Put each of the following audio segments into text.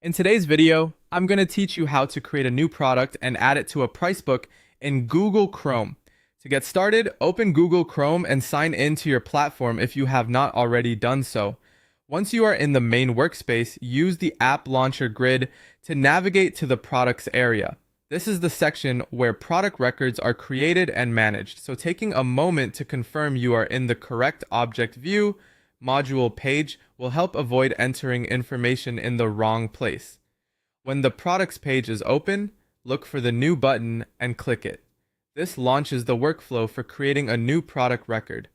In today's video, I'm going to teach you how to create a new product and add it to a price book in Google Chrome. To get started, open Google Chrome and sign in to your platform if you have not already done so. Once you are in the main workspace, use the App Launcher grid to navigate to the Products area. This is the section where product records are created and managed, so taking a moment to confirm you are in the correct object view module page will help avoid entering information in the wrong place. When the products page is open, look for the new button and click it. This launches the workflow for creating a new product record.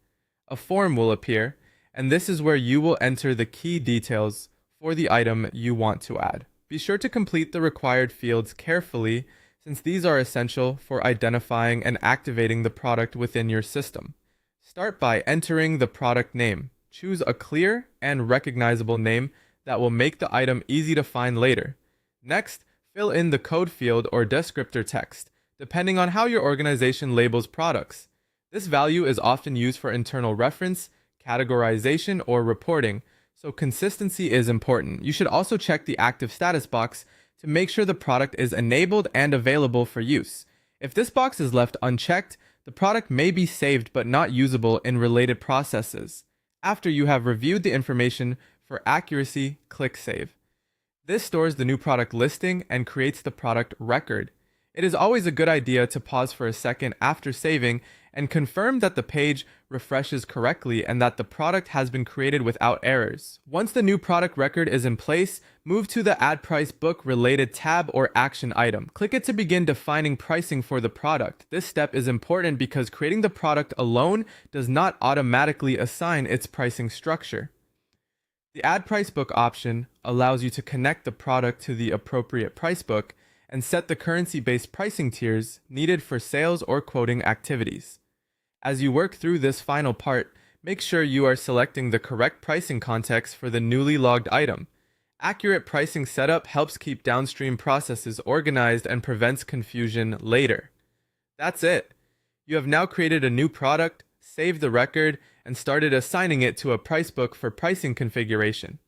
A form will appear, and this is where you will enter the key details for the item you want to add. Be sure to complete the required fields carefully, since these are essential for identifying and activating the product within your system. Start by entering the product name. Choose a clear and recognizable name that will make the item easy to find later. Next, fill in the code field or descriptor text, depending on how your organization labels products. This value is often used for internal reference, categorization, or reporting, so consistency is important. You should also check the active status box to make sure the product is enabled and available for use. If this box is left unchecked, the product may be saved but not usable in related processes. After you have reviewed the information for accuracy, click Save. This stores the new product listing and creates the product record. It is always a good idea to pause for a second after saving and confirm that the page refreshes correctly and that the product has been created without errors. Once the new product record is in place, move to the Add Price Book related tab or action item. Click it to begin defining pricing for the product. This step is important because creating the product alone does not automatically assign its pricing structure. The Add Price Book option allows you to connect the product to the appropriate price book and set the currency-based pricing tiers needed for sales or quoting activities. As you work through this final part, make sure you are selecting the correct pricing context for the newly logged item. Accurate pricing setup helps keep downstream processes organized and prevents confusion later. That's it. You have now created a new product, saved the record, and started assigning it to a price book for pricing configuration.